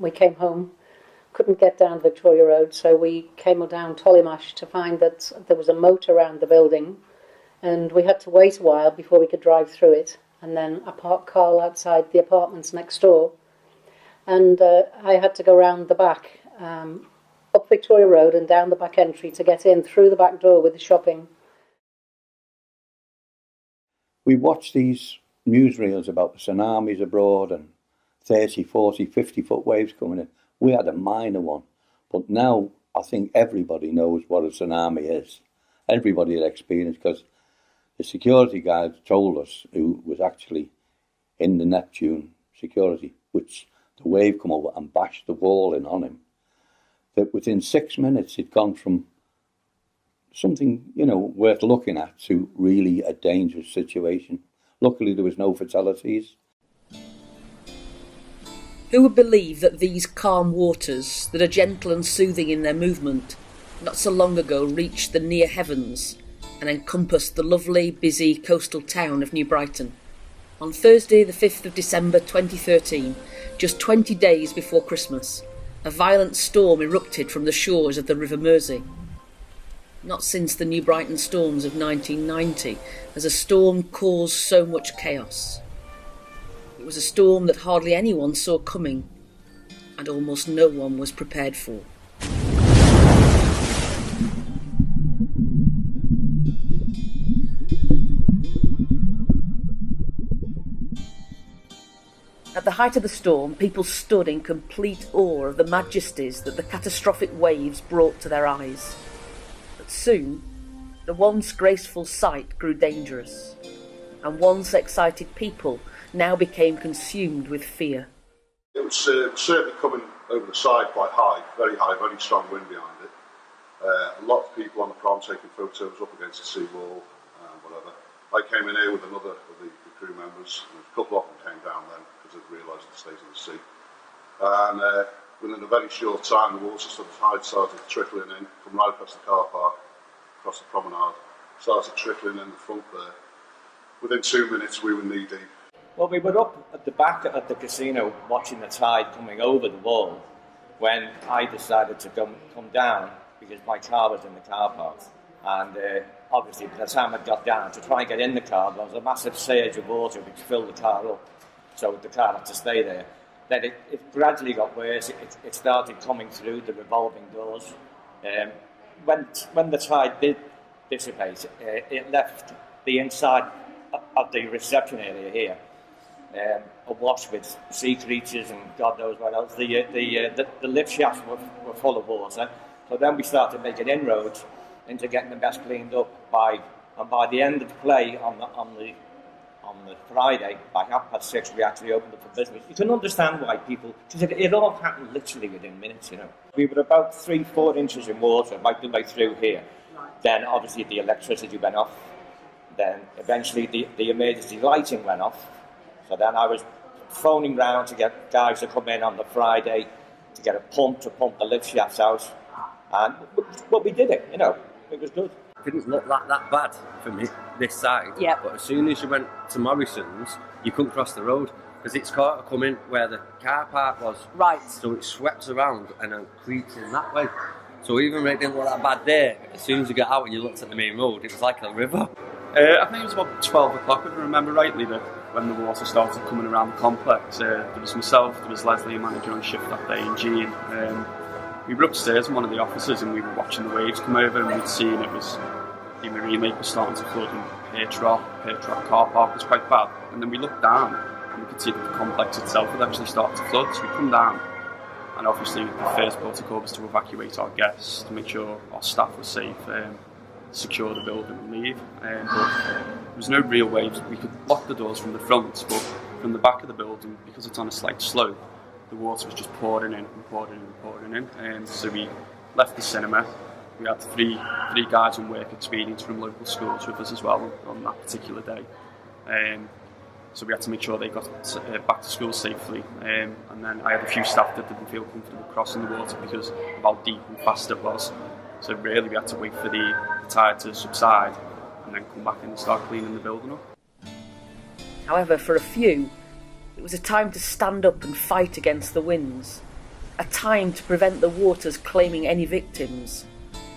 we came home, couldn't get down Victoria Road, so we came down Tollymash to find that there was a moat around the building, and we had to wait a while before we could drive through it. And then I parked Carl outside the apartments next door, and I had to go round the back, up Victoria Road and down the back entry to get in through the back door with the shopping. We watched these newsreels about the tsunamis abroad and 30, 40, 50-foot waves coming in. We had a minor one, but now I think everybody knows what a tsunami is. Everybody had experienced, because the security guard told us, who was actually in the Neptune security, which the wave come over and bashed the wall in on him, that within 6 minutes it'd gone from something, worth looking at to really a dangerous situation. Luckily there was no fatalities. Who would believe that these calm waters, that are gentle and soothing in their movement, not so long ago reached the near heavens and encompassed the lovely, busy coastal town of New Brighton? On Thursday the 5th of December 2013, just 20 days before Christmas, a violent storm erupted from the shores of the River Mersey. Not since the New Brighton storms of 1990 has a storm caused so much chaos. It was a storm that hardly anyone saw coming, and almost no one was prepared for. At the height of the storm, people stood in complete awe of the majesties that the catastrophic waves brought to their eyes. But soon, the once graceful sight grew dangerous, and once excited people now became consumed with fear. It was certainly coming over the side quite high, very strong wind behind it. A lot of people on the prom taking photos up against the seawall, whatever. I came in here with another of the crew members, and a couple of them came down then because they'd realised the state of the sea. And within a very short time, the water started trickling in from right across the car park, across the promenade, started trickling in the front there. Within 2 minutes, we were knee deep. Well, we were up at the back at the casino watching the tide coming over the wall when I decided to come down because my car was in the car park. And obviously, by the time I got down to try and get in the car, there was a massive surge of water which filled the car up. So the car had to stay there. Then it gradually got worse. It started coming through the revolving doors. When the tide did dissipate, it left the inside of the reception area here awash with sea creatures and God knows what else. The lift shafts were full of water. So then we started making inroads into getting the mess cleaned up by the end of the play on the Friday, by 6:30, we actually opened up for business. You can understand why people, because it all happened literally within minutes, We were about 3-4 inches in water right the way through here. Then obviously the electricity went off. Then eventually the emergency lighting went off. So then I was phoning round to get guys to come in on the Friday to get a pump to pump the lift shafts out. And we did it, it was good. It didn't look like that bad from this side. Yep. But as soon as you went to Morrison's, you couldn't cross the road because it's caught to come in where the car park was. Right. So it swept around and then creeps in that way. So even when it didn't look that bad there, as soon as you got out and you looked at the main road, it was like a river. I think it was about 12 o'clock, if I remember rightly, that when the water started coming around the complex. There was myself, there was Leslie, a manager on shift that day, and Jean. We were upstairs in one of the offices and we were watching the waves come over, and we'd seen it was the marine lake was starting to flood, and Pear car park was quite bad. And then we looked down and we could see that the complex itself had actually started to flood. So we come down, and obviously the first protocol was to evacuate our guests, to make sure our staff were safe, secure the building and leave. But there was no real waves. We could lock the doors from the front, but from the back of the building, because it's on a slight slope, the water was just pouring in and pouring in and pouring in. So we left the cinema. We had three guys on work experience from local schools with us as well on that particular day. So we had to make sure they got back to school safely. And then I had a few staff that didn't feel comfortable crossing the water because of how deep and fast it was. So really we had to wait for the tide to subside and then come back in and start cleaning the building up. However, for a few, it was a time to stand up and fight against the winds. A time to prevent the waters claiming any victims.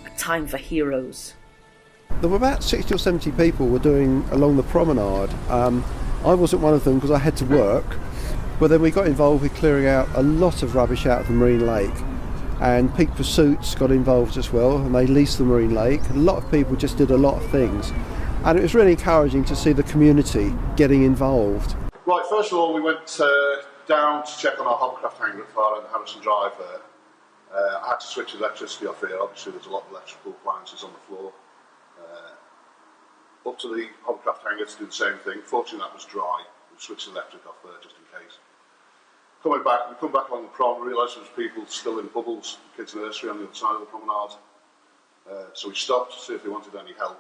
A time for heroes. There were about 60 or 70 people were doing along the promenade. I wasn't one of them because I had to work, but then we got involved with clearing out a lot of rubbish out of the marine lake, and Peak Pursuits got involved as well, and they leased the marine lake. A lot of people just did a lot of things, and it was really encouraging to see the community getting involved. Right, first of all, we went down to check on our hovercraft hangar at far end Harrison Drive there. I had to switch the electricity off here. Obviously there's a lot of electrical appliances on the floor. Up to the hovercraft hangar to do the same thing. Fortunately that was dry. We switched the electric off there just in case. Coming back, we come back along the prom, we realised there was people still in Bubbles, the kids' nursery on the other side of the promenade. So we stopped to see if they wanted any help.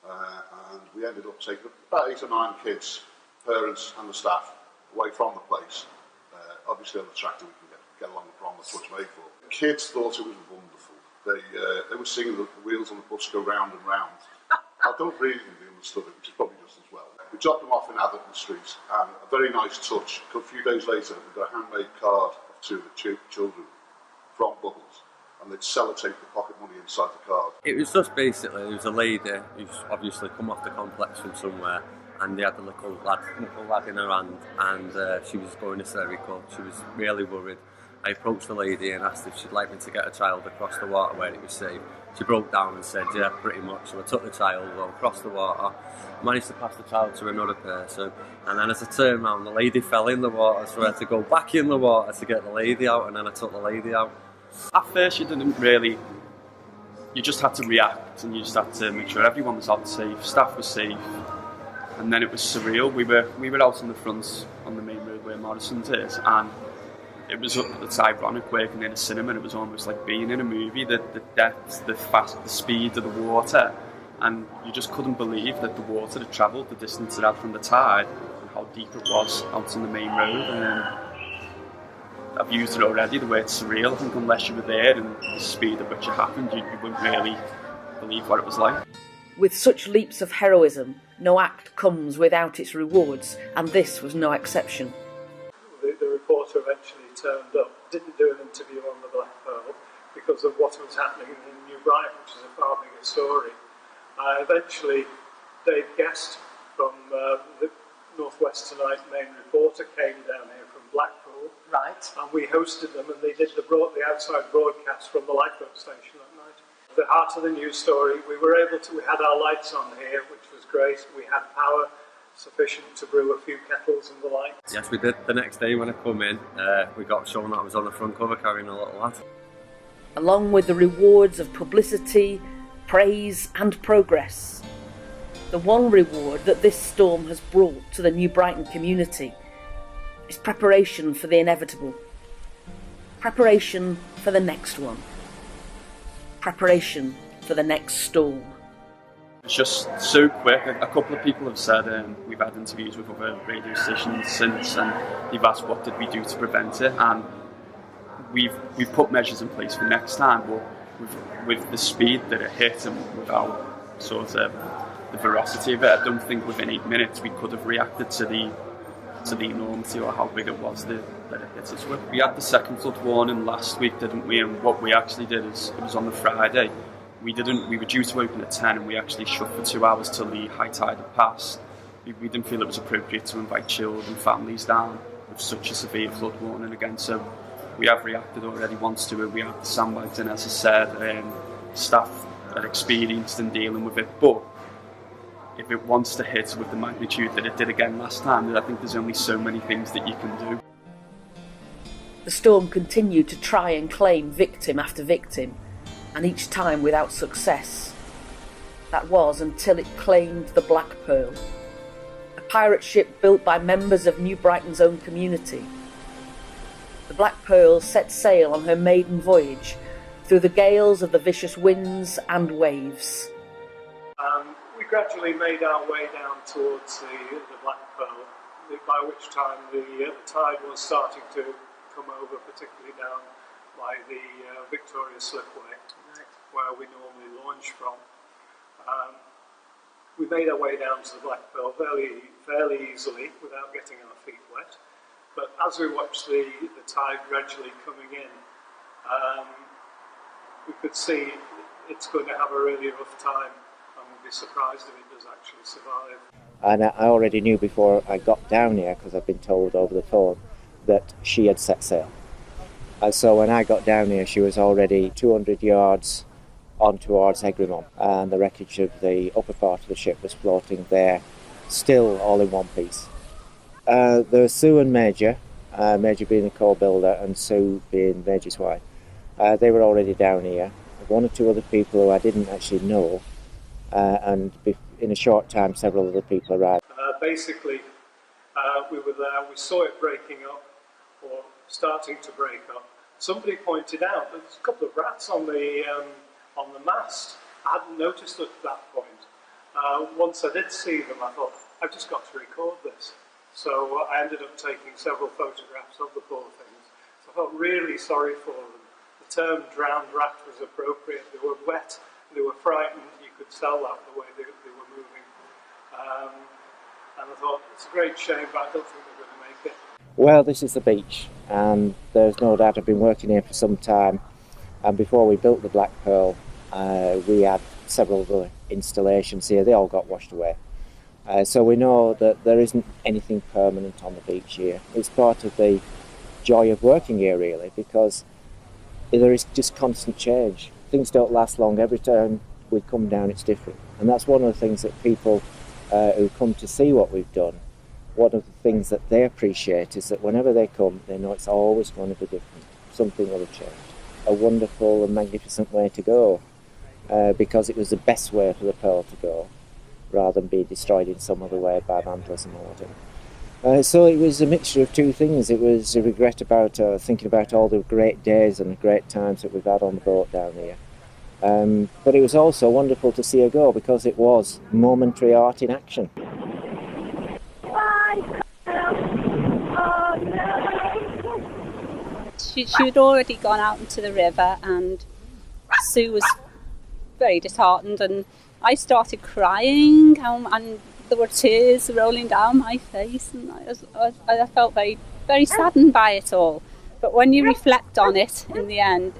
And we ended up taking about 8 or 9 kids, parents and the staff, away from the place. Obviously on the tractor we can get along the prom, that's what it's made for. The kids thought it was wonderful. They were seeing the wheels on the bus go round and round. I don't really think they understood it, which is probably just as well. We dropped them off in Atherton Street, and a very nice touch. A few days later, we got a handmade card of 2 of the children from Bubbles, and they'd sellotape the pocket money inside the card. It was just basically, there was a lady who's obviously come off the complex from somewhere, and they had the little lad in her hand, and she was going hysterical. She was really worried. I approached the lady and asked if she'd like me to get a child across the water where it was safe. She broke down and said, yeah, pretty much. So I took the child across the water, managed to pass the child to another person, and then as I turned around, the lady fell in the water, so I had to go back in the water to get the lady out, and then I took the lady out. At first you didn't really, you just had to react, and you just had to make sure everyone was out safe, staff was safe, and then it was surreal. We were out on the front on the main road where Morrison's is, and it's ironic working in a cinema. It was almost like being in a movie. The depth, the speed of the water, and you just couldn't believe that the water had travelled the distance it had from the tide, and how deep it was out on the main road. And I've used it already. The word surreal. I think unless you were there and the speed at which it happened, you wouldn't really believe what it was like. With such leaps of heroism, no act comes without its rewards, and this was no exception. The reporter eventually turned up, didn't do an interview on the Black Pearl because of what was happening in New Brighton, which is a far bigger story. Eventually, Dave Guest from the Northwest Tonight main reporter came down here from Blackpool. Right. And we hosted them, and they did the outside broadcast from the lifeboat station that night. The heart of the news story, we had our lights on here, which was great. We had power sufficient to brew a few kettles and the like. Yes, we did. The next day when I come in, we got shown that I was on the front cover carrying a little lad. Along with the rewards of publicity, praise and progress, the one reward that this storm has brought to the New Brighton community is preparation for the inevitable. Preparation for the next one. Preparation for the next storm. It's just so quick. A couple of people have said we've had interviews with other radio stations since, and they've asked what did we do to prevent it, and we've put measures in place for next time, but with the speed that it hit and without sort of the veracity of it, I don't think within 8 minutes we could have reacted to the enormity or how big it was that it hit us with. We had the second flood warning last week, didn't we? And what we actually did is, it was on the Friday. We were due to open at 10 and we actually shut for 2 hours till the high tide had passed. We didn't feel it was appropriate to invite children, families down with such a severe flood warning again. So we have reacted already once to it. We have the sandbags in, as I said, staff are experienced in dealing with it. But if it wants to hit with the magnitude that it did again last time, I think there's only so many things that you can do. The storm continued to try and claim victim after victim, and each time without success. That was until it claimed the Black Pearl, a pirate ship built by members of New Brighton's own community. The Black Pearl set sail on her maiden voyage through the gales of the vicious winds and waves. We gradually made our way down towards the Black Pearl, by which time the tide was starting to come over, particularly down by the Victoria Slipway, where we normally launch from. We made our way down to the Black Pearl fairly easily without getting our feet wet. But as we watched the tide gradually coming in, we could see it's going to have a really rough time, and we'll be surprised if it does actually survive. And I already knew before I got down here, because I've been told over the phone, that she had set sail. And so when I got down here, she was already 200 yards on towards Egremont, and the wreckage of the upper part of the ship was floating there, still all in one piece. There was Sue and Major, Major being the co-builder and Sue being Major's wife. They were already down here. One or two other people who I didn't actually know, and in a short time several other people arrived. Basically, we were there, we saw it breaking up, or starting to break up. Somebody pointed out there's a couple of rats on the mast. I hadn't noticed at that point. Once I did see them, I thought, I've just got to record this. So I ended up taking several photographs of the poor things. So I felt really sorry for them. The term drowned rat was appropriate. They were wet, they were frightened. You could tell that the way they were moving. And I thought, it's a great shame, but I don't think they're going to make it. Well, this is the beach, and there's no doubt I've been working here for some time. And before we built the Black Pearl, we had several other installations here. They all got washed away. So we know that there isn't anything permanent on the beach here. It's part of the joy of working here, really, because there is just constant change. Things don't last long. Every time we come down, it's different. And that's one of the things that people who come to see what we've done, one of the things that they appreciate is that whenever they come, they know it's always going to be different. Something will have changed. A wonderful and magnificent way to go, because it was the best way for the Pearl to go, rather than be destroyed in some other way by vandalism or whatever. So it was a mixture of two things. It was a regret about thinking about all the great days and the great times that we've had on the boat down here. But it was also wonderful to see her go, because it was momentary art in action. She'd already gone out into the river, and Sue was very disheartened, and I started crying, and there were tears rolling down my face, and I felt very, very saddened by it all. But when you reflect on it in the end,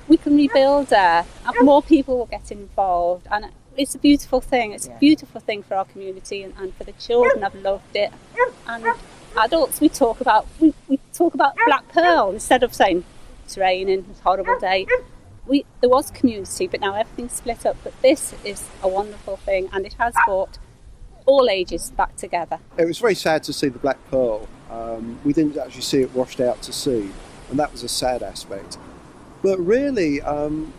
we can rebuild her, and more people will get involved, and it's a beautiful thing. It's a beautiful thing for our community, and for the children. I've loved it. And adults, we talk about Black Pearl instead of saying it's raining, it's a horrible day. There was community, but now everything's split up. But this is a wonderful thing, and it has brought all ages back together. It was very sad to see the Black Pearl. We didn't actually see it washed out to sea, and that was a sad aspect. But really,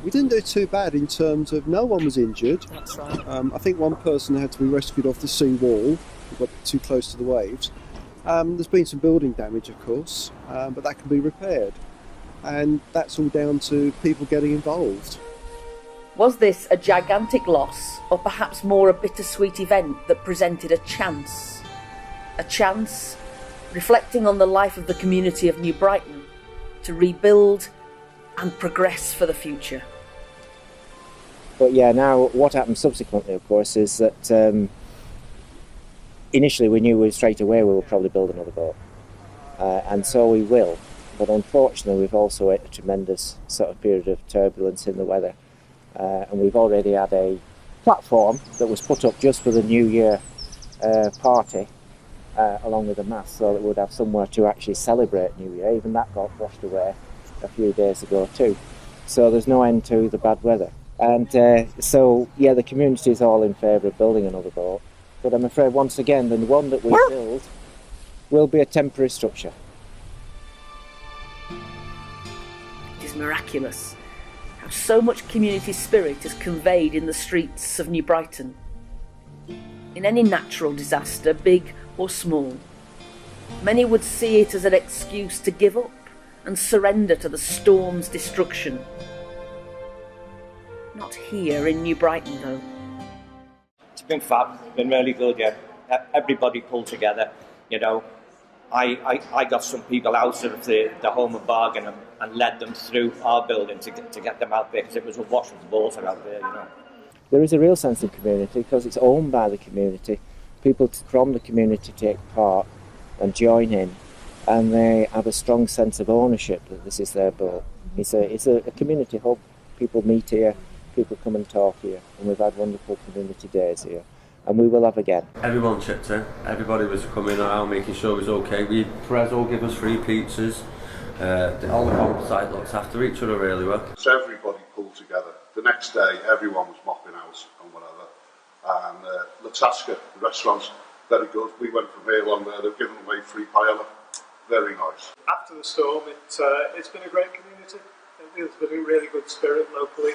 we didn't do too bad in terms of no one was injured. That's right. I think one person had to be rescued off the sea wall, who got too close to the waves. There's been some building damage, of course, but that can be repaired. And that's all down to people getting involved. Was this a gigantic loss, or perhaps more a bittersweet event that presented a chance? A chance, reflecting on the life of the community of New Brighton, to rebuild and progress for the future. But yeah, now what happened subsequently, of course, is that initially we knew straight away we will probably build another boat. And so we will. But unfortunately, we've also had a tremendous sort of period of turbulence in the weather. And we've already had a platform that was put up just for the New Year party, along with a mast, so that we would have somewhere to actually celebrate New Year. Even that got washed away a few days ago too. So there's no end to the bad weather. And so, yeah, the community is all in favour of building another boat. But I'm afraid, once again, the one that we build will be a temporary structure. It is miraculous how so much community spirit is conveyed in the streets of New Brighton. In any natural disaster, big or small, many would see it as an excuse to give up and surrender to the storm's destruction. Not here in New Brighton, though. It's been fab, it's been really good, yeah. Everybody pulled together, you know. I got some people out of the home of bargain and led them through our building to get them out there, because it was a wash of water out there, you know. There is a real sense of community because it's owned by the community. People from the community take part and join in, and they have a strong sense of ownership that this is their boat. It's a community hub. People meet here, people come and talk here, and we've had wonderful community days here, and we will have again. Everyone chipped in. Everybody was coming around making sure it was okay. Prezzo gave us free pizzas. All the campsite looked after each other really well. So everybody pulled together. The next day, everyone was mopping out and whatever. And Latasca, the restaurant's very good. We went from here along there. They've given away free paella. Very nice. After the storm, it's been a great community. There's been a really good spirit locally.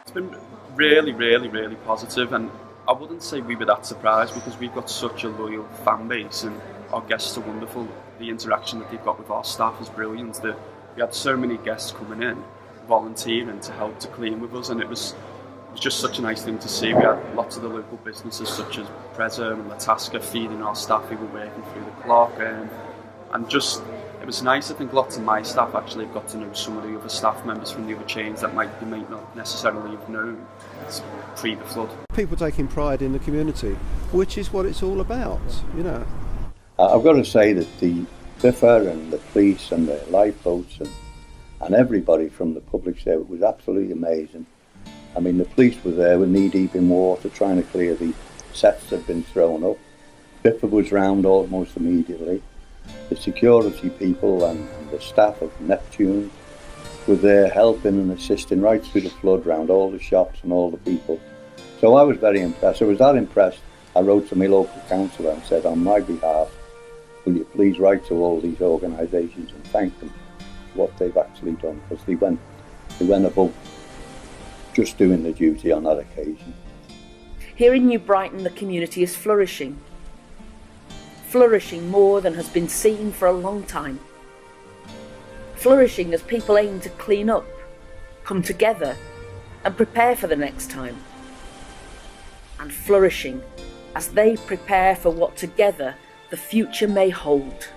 It's been really, really, really positive, and I wouldn't say we were that surprised because we've got such a loyal fan base and our guests are wonderful. The interaction that they've got with our staff is brilliant. We had so many guests coming in, volunteering to help to clean with us, and it was just such a nice thing to see. We had lots of the local businesses such as Prezzo and Latasca feeding our staff who were working through the clock, and just it was nice. I think lots of my staff actually got to know some of the other staff members from the other chains that they might not necessarily have known pre the flood. People taking pride in the community, which is what it's all about, you know. I've got to say that the Biffa and the police and the lifeboats and everybody from the public service was absolutely amazing. I mean, the police were there with knee-deep in water trying to clear the sets that had been thrown up. Biffa was round almost immediately. The security people and the staff of Neptune were there helping and assisting right through the flood round all the shops and all the people. So I was very impressed. I was that impressed, I wrote to my local councillor and said, on my behalf, will you please write to all these organisations and thank them for what they've actually done, because they went above just doing the duty on that occasion. Here in New Brighton, the community is flourishing. Flourishing more than has been seen for a long time. Flourishing as people aim to clean up, come together and prepare for the next time. And flourishing as they prepare for what together the future may hold.